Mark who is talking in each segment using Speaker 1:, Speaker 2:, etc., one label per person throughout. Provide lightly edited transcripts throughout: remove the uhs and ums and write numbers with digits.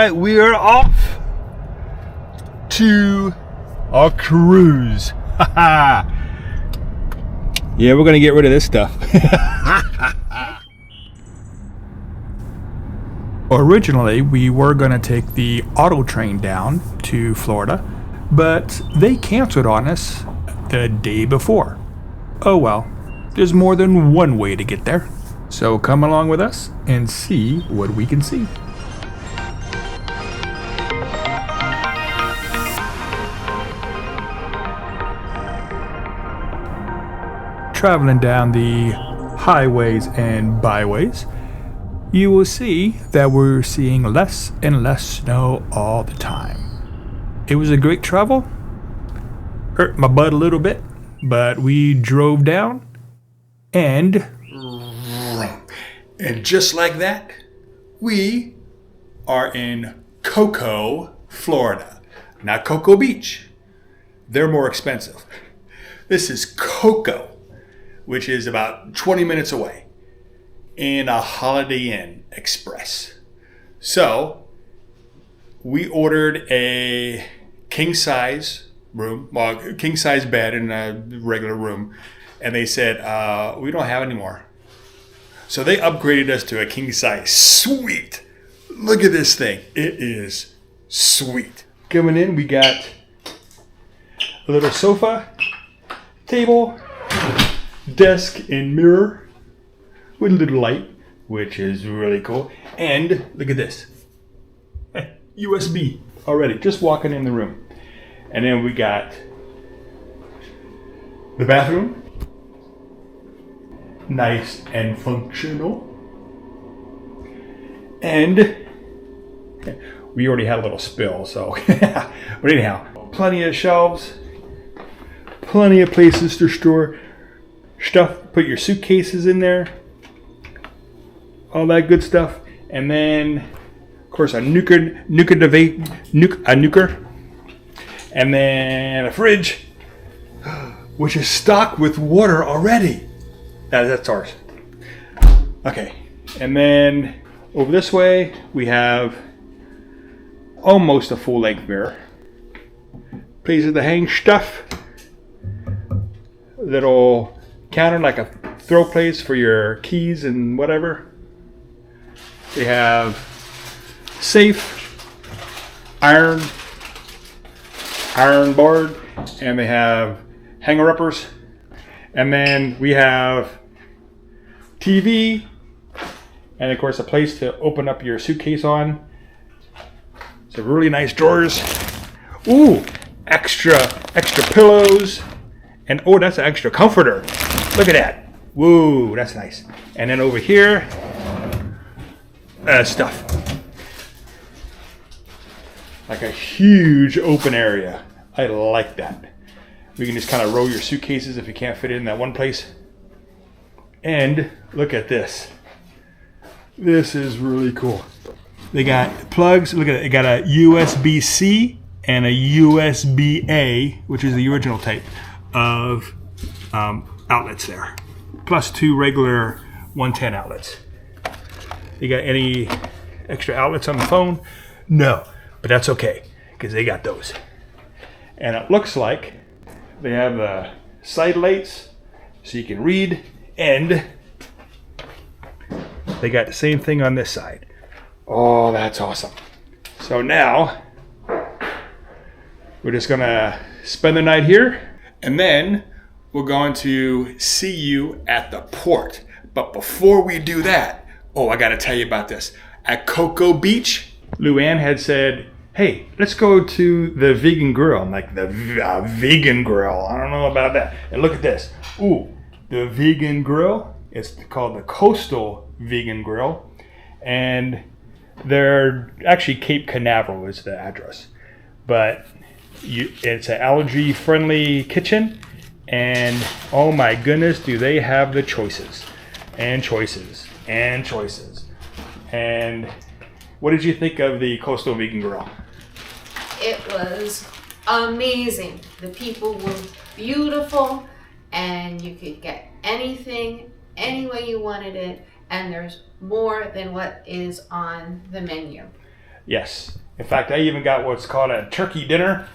Speaker 1: right, we are off to our cruise. Yeah, we're gonna get rid of this stuff.
Speaker 2: Originally, we were gonna take the auto train down to Florida, but they canceled on us the day before. Oh well, there's more than one way to get there. So come along with us and see what we can see. Traveling down the highways and byways, you will see that we're seeing less and less snow all the time. It was a great travel. Hurt my butt a little bit, but we drove down and just like that, we are in Cocoa, Florida. Not Cocoa Beach. They're more expensive. This is Cocoa, which is about 20 minutes away, in a Holiday Inn Express. So we ordered a king-size room, well, king-size bed in a regular room, and they said, we don't have any more. So they upgraded us to a king-size suite. Look at this thing. It is sweet. Coming in, we got a little sofa, table, desk and mirror with a little light, which is really cool. And look at this. USB already, just walking in the room. And then we got the bathroom. Nice and functional. And we already had a little spill, so. But anyhow, plenty of shelves, plenty of places to store stuff. Put your suitcases in there, all that good stuff. And then, of course, a nuker, and then a fridge, which is stocked with water already. That's ours. Okay, and then over this way we have almost a full-length mirror. Places to hang stuff. Little counter, like a throw place for your keys and whatever. They have safe, iron board, and they have hanger-uppers. And then we have TV, and of course a place to open up your suitcase on. Some really nice drawers. Ooh, extra pillows. And oh, that's an extra comforter. Look at that. Whoa, that's nice. And then over here, stuff. Like a huge open area. I like that. We can just kind of roll your suitcases if you can't fit it in that one place. And look at this. This is really cool. They got plugs. Look at it. They got a USB-C and a USB-A, which is the original type of outlets there. Plus 2 regular 110 outlets. You got any extra outlets on the phone? No, but that's okay because they got those. And it looks like they have the side lights so you can read, and they got the same thing on this side. Oh, that's awesome. So now we're just gonna spend the night here, and then we're going to see you at the port. But before we do that, oh, I gotta tell you about this. At Cocoa Beach, Luann had said, hey, let's go to the vegan grill. I'm like, the vegan grill? I don't know about that. And look at this. Ooh, the vegan grill. It's called the Coastal Vegan Grill. And they're actually Cape Canaveral is the address. But it's an allergy-friendly kitchen. And oh my goodness, do they have the choices. And choices. And choices. And what did you think of the Coastal Vegan Grill?
Speaker 3: It was amazing. The people were beautiful, and you could get anything, any way you wanted it, and there's more than what is on the menu.
Speaker 1: Yes. In fact, I even got what's called a turkey dinner,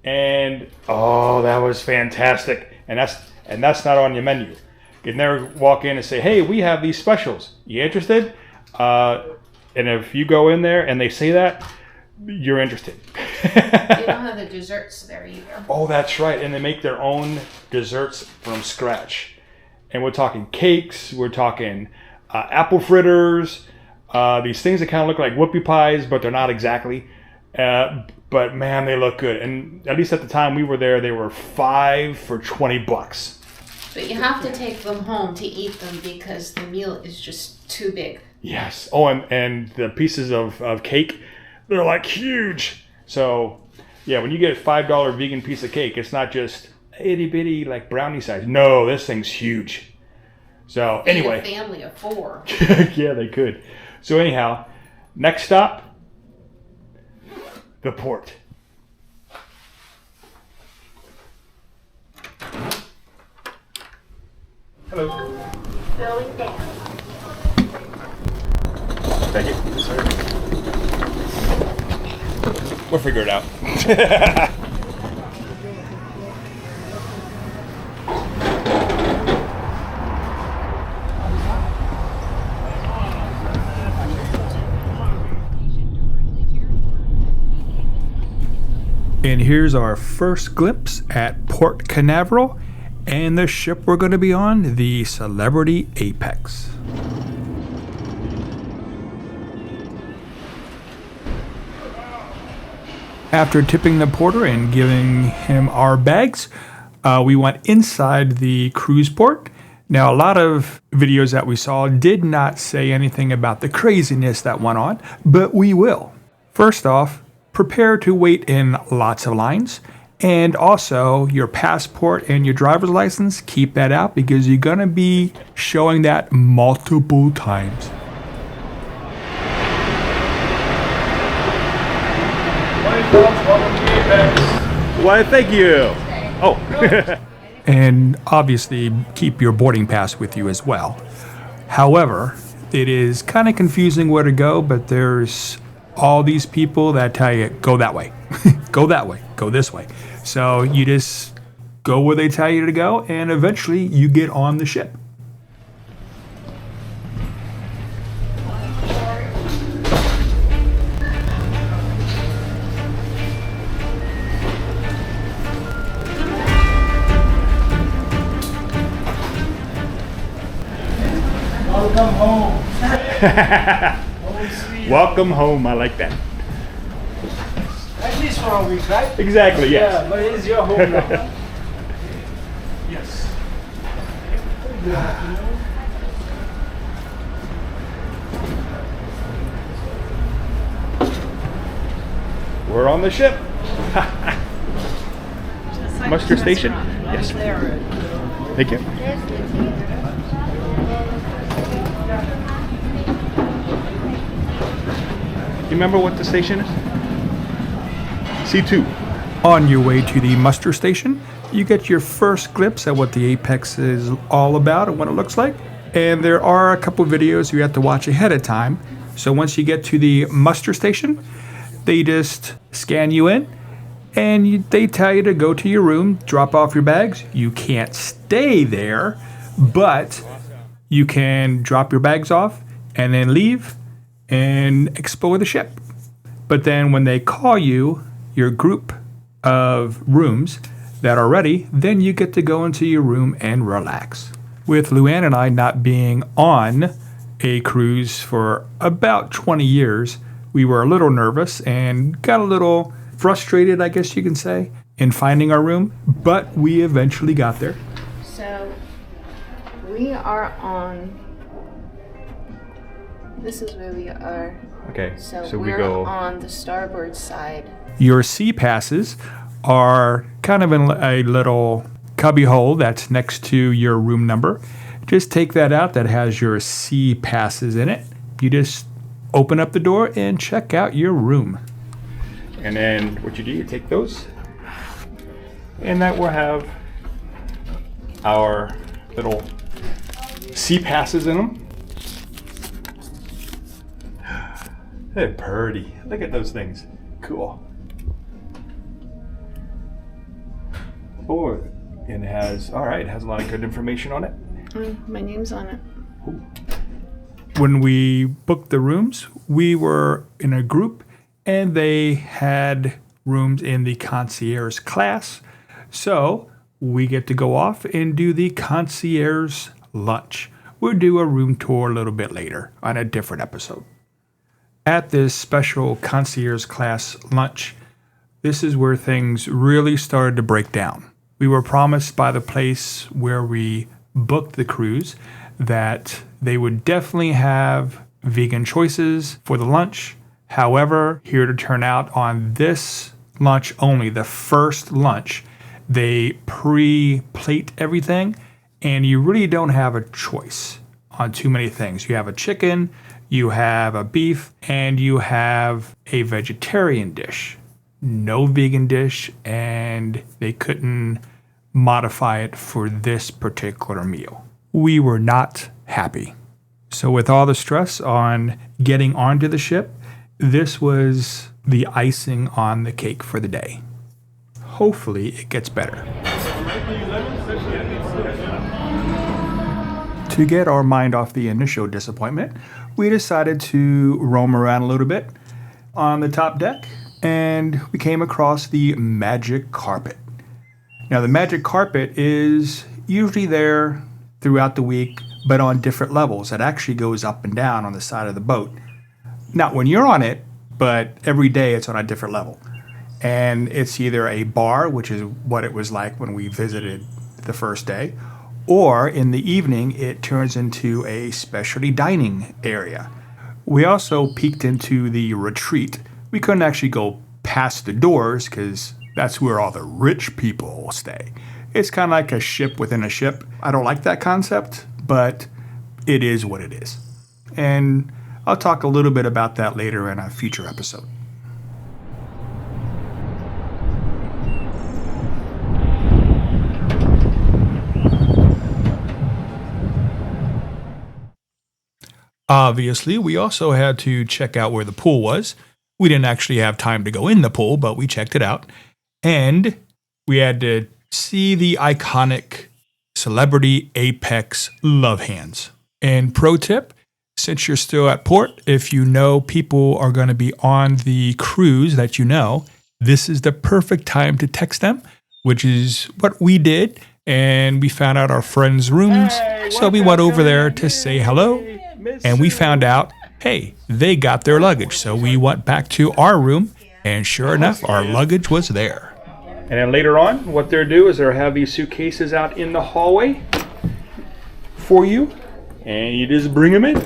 Speaker 1: and oh, that was fantastic. And that's not on your menu. You can never walk in and say, "Hey, we have these specials. You interested?" And if you go in there and they say that, you're interested.
Speaker 3: They don't have the desserts there either.
Speaker 1: Oh, that's right. And they make their own desserts from scratch. And we're talking cakes. We're talking apple fritters. These things that kind of look like whoopie pies, but they're not exactly. But man, they look good. And at least at the time we were there, they were 5 for $20.
Speaker 3: But you have to take them home to eat them because the meal is just too big.
Speaker 1: Yes. Oh, and the pieces of cake, they're like huge. So, yeah, when you get a $5 vegan piece of cake, it's not just itty bitty like brownie size. No, this thing's huge. So anyway,
Speaker 3: a family of 4.
Speaker 1: yeah, they could. So anyhow, next stop, the port. Hello.
Speaker 4: Going down.
Speaker 1: Thank you. We'll figure it out. And here's our first glimpse at Port Canaveral and the ship we're going to be on, the Celebrity Apex. After tipping the porter and giving him our bags, we went inside the cruise port. Now, a lot of videos that we saw did not say anything about the craziness that went on, but we will. First off, prepare to wait in lots of lines, and also your passport and your driver's license, keep that out because you're going to be showing that multiple times. Why, thank you. Oh. And obviously keep your boarding pass with you as well. However, it is kind of confusing where to go, but there's all these people that tell you, go that way, go that way, go this way. So you just go where they tell you to go, and eventually you get on the ship.
Speaker 2: Welcome home.
Speaker 1: Welcome home. I like that.
Speaker 5: At least for a week, right?
Speaker 1: Exactly, yes.
Speaker 5: Yeah, but it's your home now.
Speaker 1: Yes. We're on the ship. Muster station? Yes. Thank you. You remember what the station is? C2. On your way to the muster station, you get your first glimpse at what the Apex is all about and what it looks like. And there are a couple videos you have to watch ahead of time. So once you get to the muster station, they just scan you in and they tell you to go to your room, drop off your bags. You can't stay there, but you can drop your bags off and then leave and explore the ship. But then when they call you, your group of rooms that are ready, then you get to go into your room and relax. With Luann and I not being on a cruise for about 20 years, we were a little nervous and got a little frustrated, I guess you can say, in finding our room, but we eventually got there.
Speaker 3: So we are on, this is where we are.
Speaker 1: Okay,
Speaker 3: So
Speaker 1: we
Speaker 3: we're
Speaker 1: go.
Speaker 3: on the starboard side.
Speaker 1: Your sea passes are kind of in a little cubby hole that's next to your room number. Just take that out, that has your sea passes in it. You just open up the door and check out your room. And then what you do, you take those, and that will have our little sea passes in them.
Speaker 2: They're pretty. Look at those things. Cool. Oh, and it has, all right, it has a lot of good information on it.
Speaker 3: My name's on it.
Speaker 2: Ooh.
Speaker 1: When we booked the rooms, we were in a group and they had rooms in the concierge class. So we get to go off and do the concierge lunch. We'll do a room tour a little bit later on a different episode. At this special concierge class lunch, this is where things really started to break down. We were promised by the place where we booked the cruise that they would definitely have vegan choices for the lunch. However, here to turn out on this lunch only, the first lunch, they pre-plate everything and you really don't have a choice on too many things. You have a chicken, you have a beef, and you have a vegetarian dish. No vegan dish, and they couldn't modify it for this particular meal. We were not happy. So with all the stress on getting onto the ship, this was the icing on the cake for the day. Hopefully it gets better. To get our mind off the initial disappointment, we decided to roam around a little bit on the top deck, and we came across the magic carpet. Now, the magic carpet is usually there throughout the week, but on different levels. It actually goes up and down on the side of the boat. Not when you're on it, but every day it's on a different level. And it's either a bar, which is what it was like when we visited the first day, or in the evening, it turns into a specialty dining area. We also peeked into the retreat. We couldn't actually go past the doors because that's where all the rich people stay. It's kind of like a ship within a ship. I don't like that concept, but it is what it is. And I'll talk a little bit about that later in a future episode. Obviously, we also had to check out where the pool was. We didn't actually have time to go in the pool, but we checked it out. And we had to see the iconic celebrity Apex love hands. And pro tip, since you're still at port, if you know people are going to be on the cruise that you know, this is the perfect time to text them, which is what we did. And we found out our friends' rooms. So we went over there to say hello. And we found out, hey, they got their luggage. So we went back to our room, and sure enough, our luggage was there. And then later on, what they'll do is they'll have these suitcases out in the hallway for you, and you just bring them in.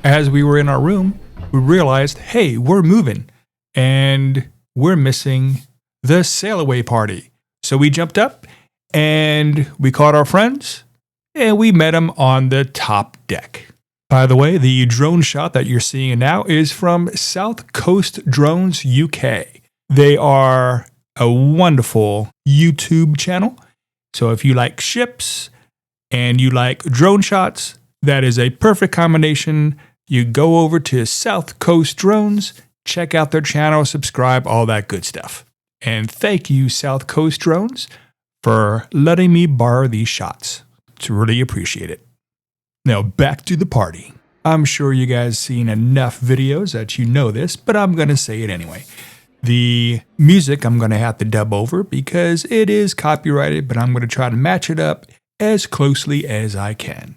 Speaker 1: As we were in our room, we realized, hey, we're moving, and we're missing the sail away party. So we jumped up, and we called our friends, and we met them on the top deck. By the way, the drone shot that you're seeing now is from South Coast Drones UK. They are a wonderful YouTube channel. So if you like ships and you like drone shots, that is a perfect combination. You go over to South Coast Drones, check out their channel, subscribe, all that good stuff. And thank you, South Coast Drones, for letting me borrow these shots. It's really appreciate it. Now back to the party. I'm sure you guys seen enough videos that you know this, but I'm going to say it anyway. The music I'm going to have to dub over because it is copyrighted, but I'm going to try to match it up as closely as I can.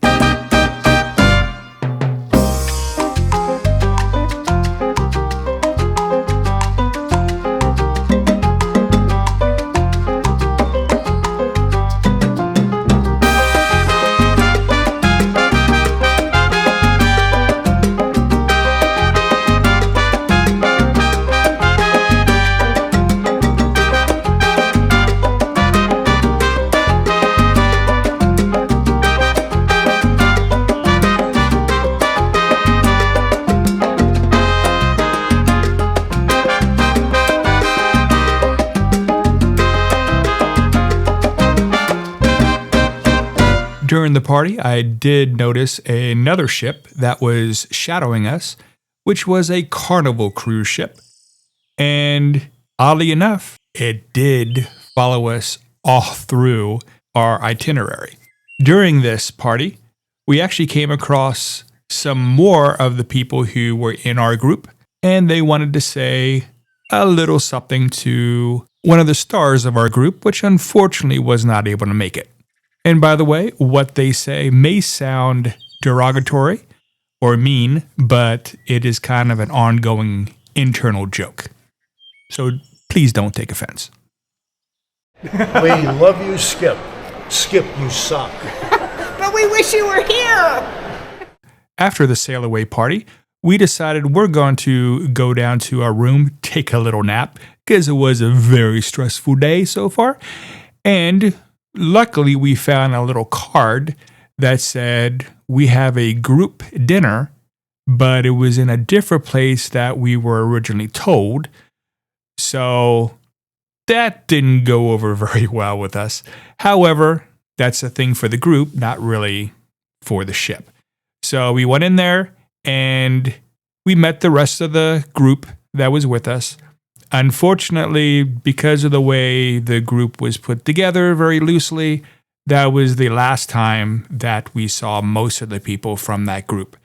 Speaker 1: During the party, I did notice another ship that was shadowing us. which was a Carnival cruise ship. And oddly enough, it did follow us all through our itinerary. During this party, we actually came across some more of the people who were in our group, and they wanted to say a little something to one of the stars of our group, which unfortunately was not able to make it. And by the way, what they say may sound derogatory or mean, but it is kind of an ongoing internal joke. So please don't take offense.
Speaker 5: We love you, Skip. Skip, you suck.
Speaker 4: But we wish you were here!
Speaker 1: After the sail away party, we decided we're going to go down to our room, take a little nap, because it was a very stressful day so far. And luckily, we found a little card that said we have a group dinner, but it was in a different place that we were originally told. So that didn't go over very well with us. However, that's a thing for the group, not really for the ship. So we went in there and we met the rest of the group that was with us. Unfortunately, because of the way the group was put together very loosely, that was the last time that we saw most of the people from that group,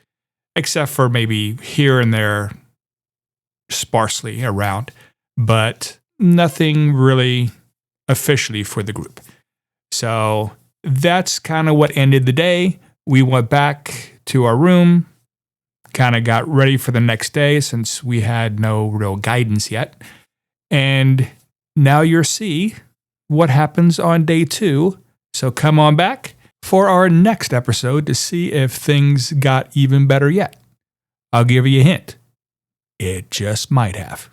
Speaker 1: except for maybe here and there sparsely around, but nothing really officially for the group. So that's kind of what ended the day. We went back to our room, kind of got ready for the next day since we had no real guidance yet. And now you'll see what happens on day 2. So come on back for our next episode to see if things got even better yet. I'll give you a hint. It just might have.